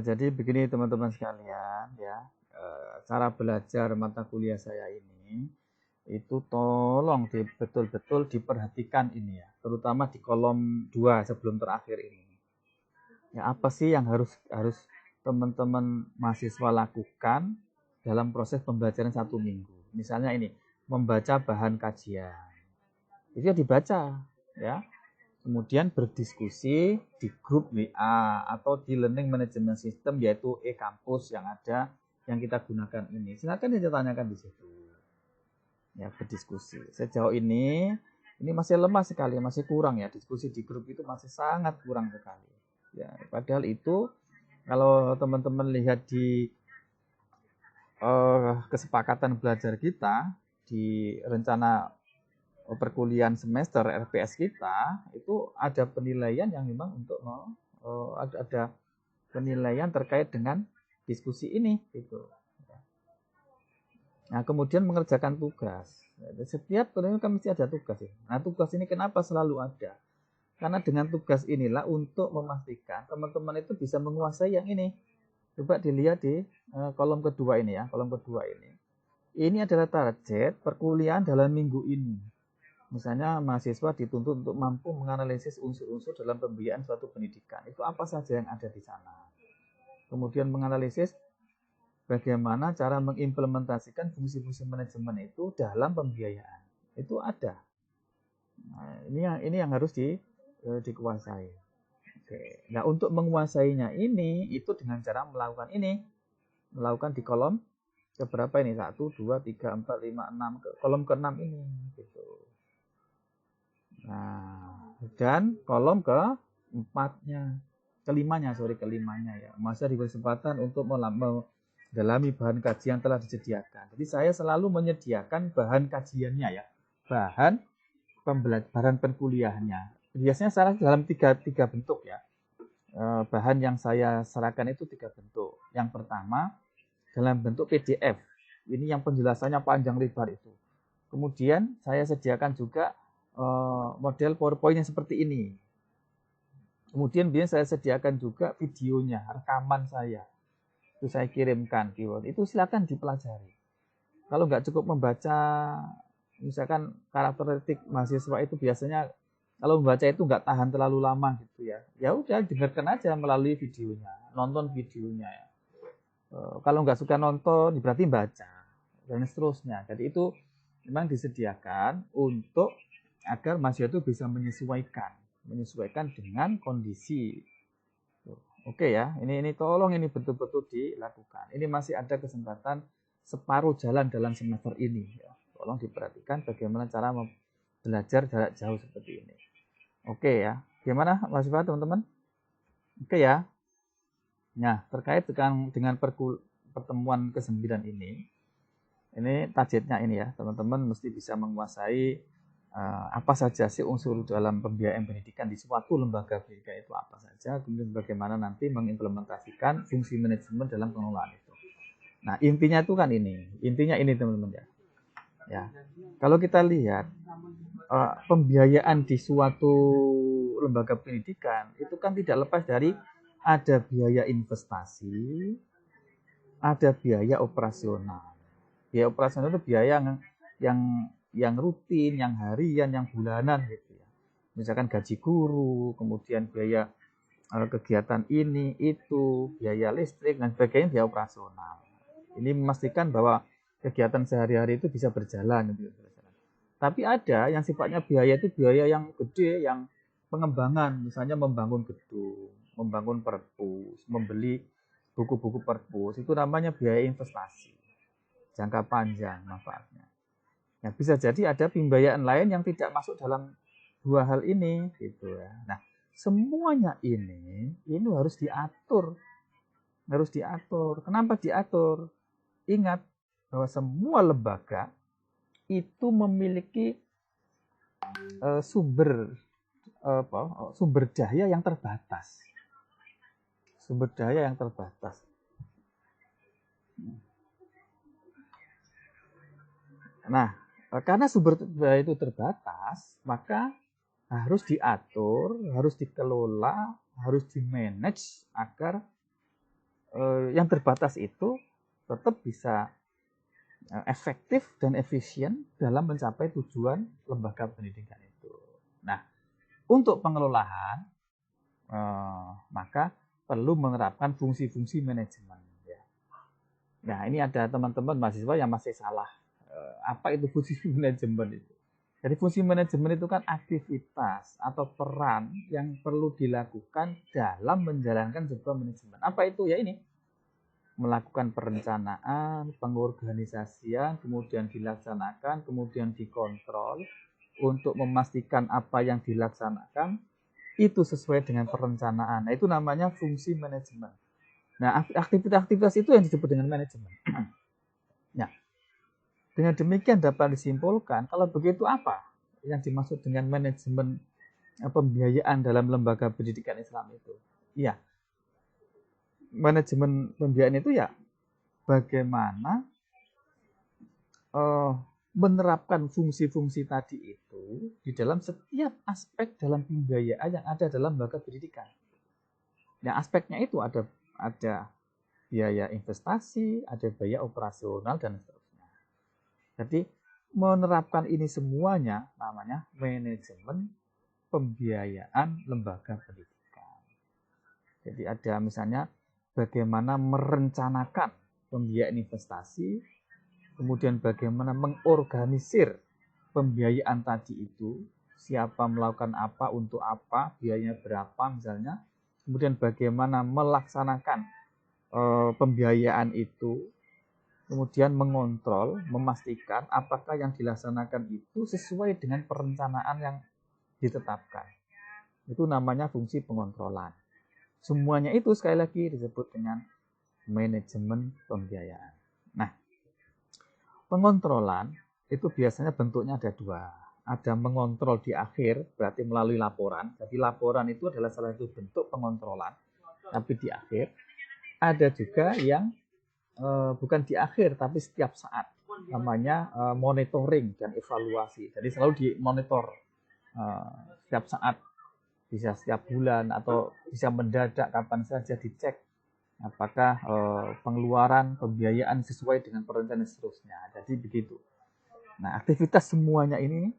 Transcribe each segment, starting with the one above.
Jadi begini teman-teman sekalian ya, cara belajar mata kuliah saya ini itu tolong betul-betul diperhatikan ini ya, terutama di kolom 2 sebelum terakhir ini. Ya, apa sih yang harus harus teman-teman mahasiswa lakukan dalam proses pembelajaran 1 minggu? Misalnya ini, membaca bahan kajian. Itu ya dibaca ya. Kemudian berdiskusi di grup WA atau di Learning Management System yaitu e-kampus yang ada yang kita gunakan ini. Silakan ditanyakan di situ. Ya, berdiskusi. Sejauh ini masih lemah sekali, masih kurang ya. Diskusi di grup itu masih sangat kurang sekali. Ya, padahal itu kalau teman-teman lihat di kesepakatan belajar kita di rencana perkuliahan semester RPS kita itu ada penilaian yang memang untuk ada penilaian terkait dengan diskusi ini gitu. Nah, kemudian mengerjakan tugas. Setiap penilaian kan mesti ada tugas ya. Nah, tugas ini kenapa selalu ada? Karena dengan tugas inilah untuk memastikan teman-teman itu bisa menguasai yang ini. Coba dilihat di kolom kedua ini ya, kolom kedua ini. Ini adalah target perkuliahan dalam minggu ini. Misalnya mahasiswa dituntut untuk mampu menganalisis unsur-unsur dalam pembiayaan suatu pendidikan. Itu apa saja yang ada di sana. Kemudian menganalisis bagaimana cara mengimplementasikan fungsi-fungsi manajemen itu dalam pembiayaan. Itu ada. Nah, ini yang harus dikuasai. Oke. Nah, untuk menguasainya ini itu dengan cara melakukan ini. Melakukan di kolom keberapa ini? 1, 2, 3, 4, 5, 6. Kolom ke-6 ini. Gitu. Nah, dan kolom kelimanya ya. Masa diberi kesempatan untuk mendalami bahan kajian telah disediakan. Jadi saya selalu menyediakan bahan kajiannya ya, bahan pembelajaran perkuliahannya. Biasanya saya dalam tiga bentuk ya. Bahan yang saya serahkan itu 3 bentuk. Yang pertama dalam bentuk PDF. Ini yang penjelasannya panjang lebar itu. Kemudian saya sediakan juga model PowerPoint yang seperti ini. Kemudian saya sediakan juga videonya, rekaman saya. Itu saya kirimkan keyword. Itu silakan dipelajari. Kalau nggak cukup membaca, misalkan karakteristik mahasiswa itu biasanya kalau membaca itu nggak tahan terlalu lama gitu ya. Ya udah dengarkan aja melalui videonya, nonton videonya ya. Kalau nggak suka nonton, berarti baca dan seterusnya. Jadi itu memang disediakan untuk agar mahasiswa itu bisa menyesuaikan dengan kondisi. Oke ya, ini tolong ini betul-betul dilakukan. Ini masih ada kesempatan separuh jalan dalam semester ini. Ya. Tolong diperhatikan bagaimana cara belajar jarak jauh seperti ini. Oke ya, gimana mahasiswa teman-teman? Oke ya. Nah, terkait dengan pertemuan ke-9 ini targetnya ini ya, teman-teman mesti bisa menguasai apa saja sih unsur dalam pembiayaan pendidikan di suatu lembaga pendidikan itu apa saja, kemudian bagaimana nanti mengimplementasikan fungsi manajemen dalam pengelolaan itu. Nah, intinya ini teman-teman ya. Ya, kalau kita lihat pembiayaan di suatu lembaga pendidikan itu kan tidak lepas dari ada biaya investasi, ada biaya operasional. Biaya operasional itu biaya yang rutin, yang harian, yang bulanan gitu ya. Misalkan gaji guru, kemudian biaya kegiatan ini, itu, biaya listrik dan sebagainya, biaya operasional. Ini memastikan bahwa kegiatan sehari-hari itu bisa berjalan gitu. Tapi ada yang sifatnya biaya itu biaya yang gede, yang pengembangan, misalnya membangun gedung, membangun perpus, membeli buku-buku perpus, itu namanya biaya investasi. Jangka panjang manfaatnya. Nah, bisa jadi ada pembiayaan lain yang tidak masuk dalam 2 hal ini gitu ya. Nah, semuanya ini harus diatur. Harus diatur. Kenapa diatur? Ingat bahwa semua lembaga itu memiliki sumber daya yang terbatas. Sumber daya yang terbatas. Nah, karena sumber daya itu terbatas, maka harus diatur, harus dikelola, harus dimanage agar yang terbatas itu tetap bisa efektif dan efisien dalam mencapai tujuan lembaga pendidikan itu. Nah, untuk pengelolaan maka perlu menerapkan fungsi-fungsi manajemen. Ya. Nah, ini ada teman-teman mahasiswa yang masih salah. Apa itu fungsi manajemen itu? Jadi fungsi manajemen itu kan aktivitas atau peran yang perlu dilakukan dalam menjalankan sebuah manajemen. Apa itu? Ya ini, melakukan perencanaan, pengorganisasian, kemudian dilaksanakan, kemudian dikontrol untuk memastikan apa yang dilaksanakan itu sesuai dengan perencanaan. Nah, itu namanya fungsi manajemen. Nah, aktivitas-aktivitas itu yang disebut dengan manajemen. Nah, dengan demikian dapat disimpulkan, kalau begitu apa yang dimaksud dengan manajemen pembiayaan dalam lembaga pendidikan Islam itu? Iya, manajemen pembiayaan itu ya bagaimana menerapkan fungsi-fungsi tadi itu di dalam setiap aspek dalam pembiayaan yang ada dalam lembaga pendidikan. Nah, aspeknya itu ada biaya investasi, ada biaya operasional, dan seterusnya. Jadi, menerapkan ini semuanya namanya manajemen pembiayaan lembaga pendidikan. Jadi, ada misalnya bagaimana merencanakan pembiayaan investasi, kemudian bagaimana mengorganisir pembiayaan tadi itu, siapa melakukan apa, untuk apa, biayanya berapa misalnya, kemudian bagaimana melaksanakan pembiayaan itu, kemudian mengontrol, memastikan apakah yang dilaksanakan itu sesuai dengan perencanaan yang ditetapkan. Itu namanya fungsi pengontrolan. Semuanya itu sekali lagi disebut dengan manajemen pembiayaan. Nah, pengontrolan itu biasanya bentuknya ada dua. Ada mengontrol di akhir, berarti melalui laporan. Jadi laporan itu adalah salah satu bentuk pengontrolan, tapi di akhir. Ada juga yang bukan di akhir tapi setiap saat, namanya monitoring dan evaluasi. Jadi selalu dimonitor setiap saat, bisa setiap bulan atau bisa mendadak kapan saja dicek apakah pengeluaran pembiayaan sesuai dengan perencanaan dan seterusnya. Jadi begitu. Nah, aktivitas semuanya ini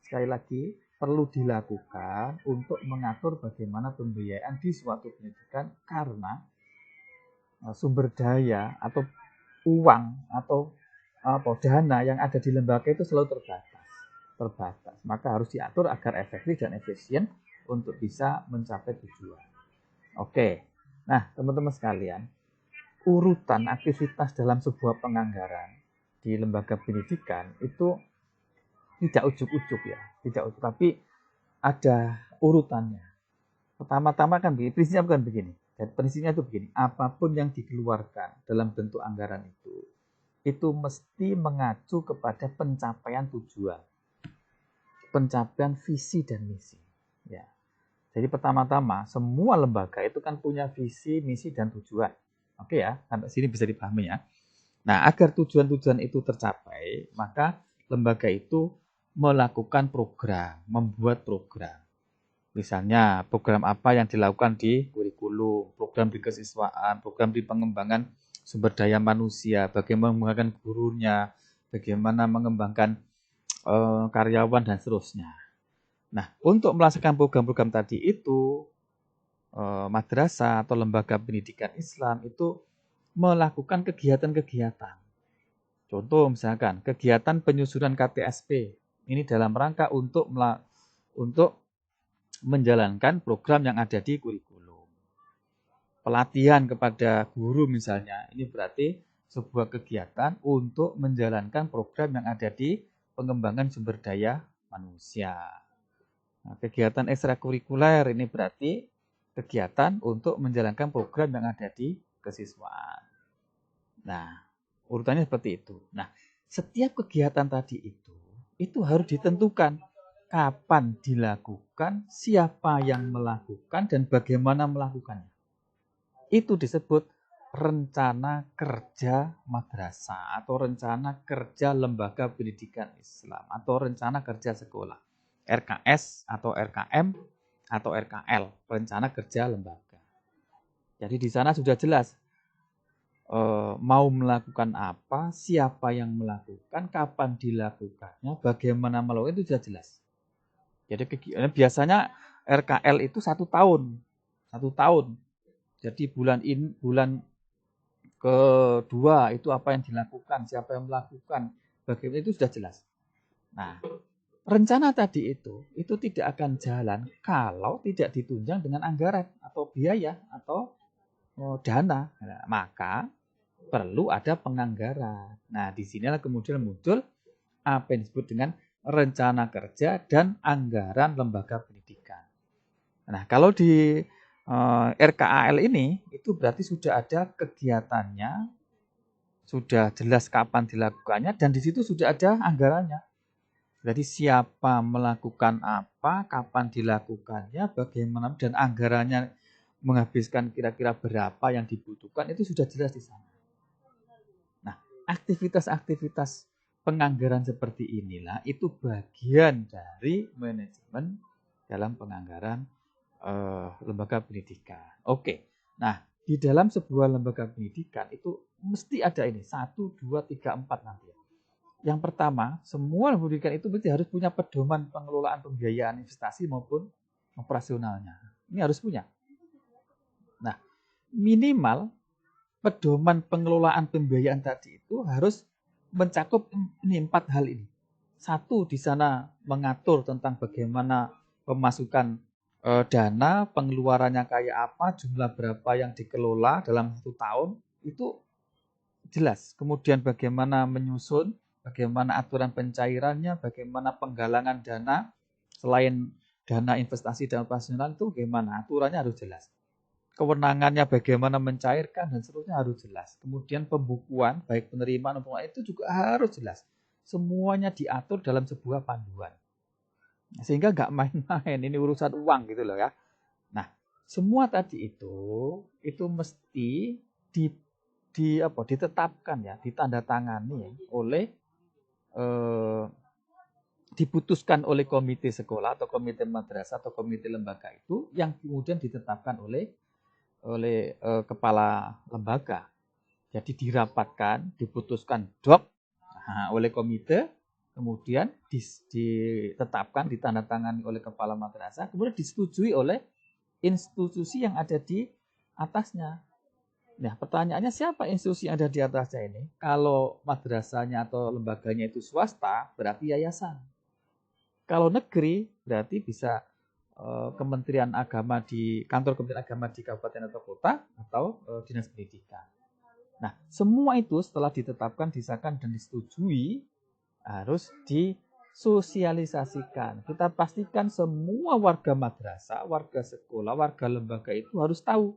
sekali lagi perlu dilakukan untuk mengatur bagaimana pembiayaan di suatu pendidikan, karena sumber daya atau uang atau dana yang ada di lembaga itu selalu terbatas. Maka harus diatur agar efektif dan efisien untuk bisa mencapai tujuan. Oke, nah teman-teman sekalian, urutan aktivitas dalam sebuah penganggaran di lembaga pendidikan itu tidak ujuk-ujuk ya, tidak ujuk, tapi ada urutannya. Pertama-tama kan prinsipnya bukan begini. Dan prinsipnya itu begini, apapun yang dikeluarkan dalam bentuk anggaran itu mesti mengacu kepada pencapaian tujuan, pencapaian visi dan misi. Ya. Jadi pertama-tama, semua lembaga itu kan punya visi, misi, dan tujuan. Oke ya, sampai sini bisa dipahami ya. Nah, agar tujuan-tujuan itu tercapai, maka lembaga itu melakukan program, membuat program. Misalnya program apa yang dilakukan di kurikulum, program di kesiswaan, program di pengembangan sumber daya manusia, bagaimana mengembangkan gurunya, bagaimana mengembangkan karyawan dan seterusnya. Nah, untuk melaksanakan program-program tadi itu, madrasah atau lembaga pendidikan Islam itu melakukan kegiatan-kegiatan. Contoh misalkan kegiatan penyusunan KTSP. Ini dalam rangka untuk menjalankan program yang ada di kurikulum. Pelatihan kepada guru misalnya, ini berarti sebuah kegiatan untuk menjalankan program yang ada di pengembangan sumber daya manusia. Nah, kegiatan ekstrakurikuler ini berarti kegiatan untuk menjalankan program yang ada di kesiswaan. Nah, urutannya seperti itu. Nah, setiap kegiatan tadi itu harus ditentukan kapan dilakukan, siapa yang melakukan, dan bagaimana melakukannya. Itu disebut rencana kerja madrasah atau rencana kerja lembaga pendidikan Islam atau rencana kerja sekolah. RKS atau RKM atau RKL, rencana kerja lembaga. Jadi di sana sudah jelas mau melakukan apa, siapa yang melakukan, kapan dilakukannya, bagaimana melakukan itu sudah jelas. Jadi biasanya RKL itu 1 tahun, 1 tahun. Jadi bulan kedua itu apa yang dilakukan, siapa yang melakukan, bagaimana itu sudah jelas. Nah, rencana tadi itu tidak akan jalan kalau tidak ditunjang dengan anggaran atau biaya atau dana. Nah, maka perlu ada penganggaran. Nah, disinilah kemudian muncul apa yang disebut dengan rencana kerja dan anggaran lembaga pendidikan. Nah, kalau di RKAL ini itu berarti sudah ada kegiatannya, sudah jelas kapan dilakukannya, dan di situ sudah ada anggarannya. Berarti siapa melakukan apa, kapan dilakukannya, bagaimana, dan anggarannya menghabiskan kira-kira berapa yang dibutuhkan, itu sudah jelas di sana. Nah, aktivitas-aktivitas penganggaran seperti inilah itu bagian dari manajemen dalam penganggaran lembaga pendidikan. Oke, nah di dalam sebuah lembaga pendidikan itu mesti ada ini 1, 2, 3, 4 nanti. Yang pertama, semua lembaga pendidikan itu berarti harus punya pedoman pengelolaan pembiayaan investasi maupun operasionalnya. Ini harus punya. Nah, minimal pedoman pengelolaan pembiayaan tadi itu harus mencakup ini 4 hal ini. 1, di sana mengatur tentang bagaimana pemasukan dana, pengeluarannya kayak apa, jumlah berapa yang dikelola dalam 1 tahun, itu jelas. Kemudian bagaimana menyusun, bagaimana aturan pencairannya, bagaimana penggalangan dana, selain dana investasi dan operasional itu bagaimana, aturannya harus jelas. Kewenangannya bagaimana mencairkan dan seterusnya harus jelas. Kemudian pembukuan, baik penerimaan maupun pengeluaran itu juga harus jelas. Semuanya diatur dalam sebuah panduan. Sehingga nggak main-main, ini urusan uang gitu loh ya. Nah, semua tadi itu mesti ditetapkan ya, ditandatangani oleh diputuskan oleh komite sekolah atau komite madrasah atau komite lembaga itu yang kemudian ditetapkan oleh kepala lembaga. Jadi dirapatkan, diputuskan oleh komite, kemudian ditetapkan, ditandatangani oleh kepala madrasah, kemudian disetujui oleh institusi yang ada di atasnya. Nah, pertanyaannya siapa institusi yang ada di atasnya ini? Kalau madrasahnya atau lembaganya itu swasta, berarti yayasan. Kalau negeri, berarti bisa Kementerian Agama di kantor Kementerian Agama di kabupaten atau kota atau dinas pendidikan. Nah, semua itu setelah ditetapkan, disahkan dan disetujui harus disosialisasikan. Kita pastikan semua warga madrasah, warga sekolah, warga lembaga itu harus tahu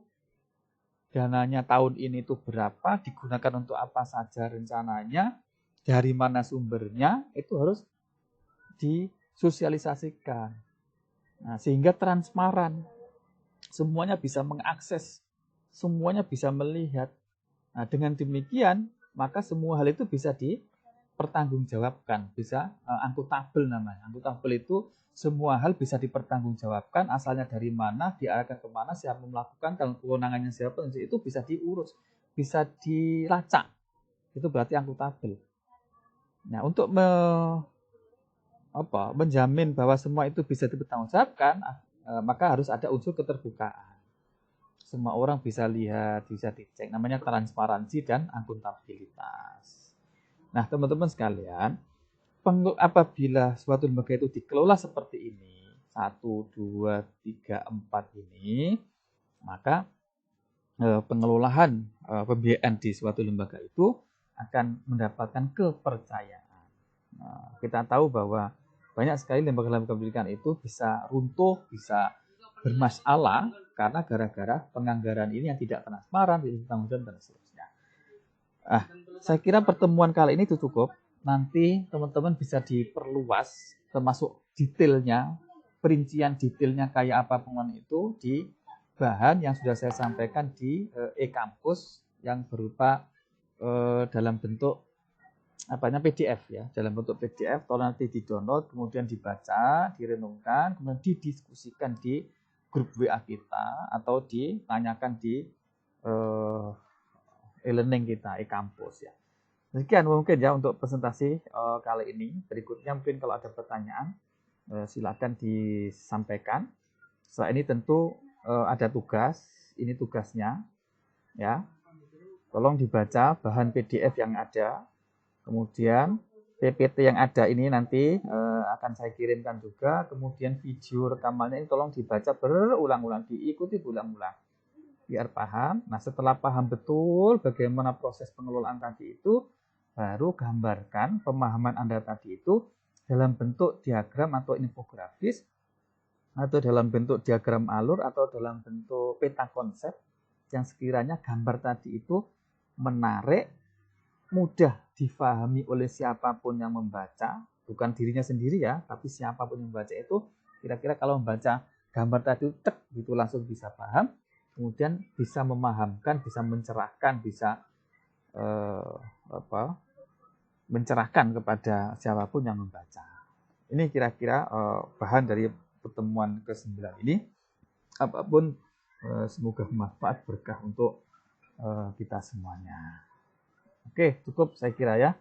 dananya tahun ini itu berapa, digunakan untuk apa saja rencananya, dari mana sumbernya, itu harus disosialisasikan. Nah, sehingga transparan, semuanya bisa mengakses, semuanya bisa melihat. Nah, dengan demikian, maka semua hal itu bisa dipertanggungjawabkan, bisa akuntabel namanya. Akuntabel itu semua hal bisa dipertanggungjawabkan, asalnya dari mana, diarahkan kemana, siapa melakukan, kalau kewenangannya siapa, itu bisa diurus, bisa dilacak. Itu berarti akuntabel. Nah, untuk menjamin bahwa semua itu bisa dipertanggungjawabkan, maka harus ada unsur keterbukaan. Semua orang bisa lihat, bisa dicek. Namanya transparansi dan akuntabilitas. Nah, teman-teman sekalian, apabila suatu lembaga itu dikelola seperti ini, 1, 2, 3, 4 ini, maka pengelolaan pembiayaan di suatu lembaga itu akan mendapatkan kepercayaan. Nah, kita tahu bahwa banyak sekali lembaga-lembaga pendidikan itu bisa runtuh, bisa bermasalah karena gara-gara penganggaran ini yang tidak transparan, tidak bertanggung jawab dan seterusnya. Saya kira pertemuan kali ini itu cukup. Nanti teman-teman bisa diperluas, termasuk detailnya, perincian detailnya kayak apa pengelolaan itu di bahan yang sudah saya sampaikan di e-kampus yang berupa dalam bentuk PDF ya, dalam bentuk PDF, tolong nanti di-download, kemudian dibaca, direnungkan, kemudian didiskusikan di grup WA kita atau ditanyakan di e-learning kita, e-kampus ya. Sekian mungkin ya untuk presentasi kali ini. Berikutnya mungkin kalau ada pertanyaan silakan disampaikan. Setelah ini tentu ada tugas, ini tugasnya ya. Tolong dibaca bahan PDF yang ada. Kemudian PPT yang ada ini nanti akan saya kirimkan juga. Kemudian video rekamannya ini tolong dibaca berulang-ulang, diikuti berulang-ulang biar paham. Nah, setelah paham betul bagaimana proses pengelolaan tadi itu, baru gambarkan pemahaman Anda tadi itu dalam bentuk diagram atau infografis, atau dalam bentuk diagram alur, atau dalam bentuk peta konsep yang sekiranya gambar tadi itu menarik, mudah difahami oleh siapapun yang membaca, bukan dirinya sendiri ya, tapi siapapun yang membaca itu kira-kira kalau membaca gambar tadi tek gitu langsung bisa paham, kemudian bisa memahamkan, bisa mencerahkan, bisa mencerahkan kepada siapapun yang membaca. Ini kira-kira bahan dari pertemuan ke-9 ini. Apapun semoga bermanfaat, berkah untuk kita semuanya. Oke, cukup saya kira ya.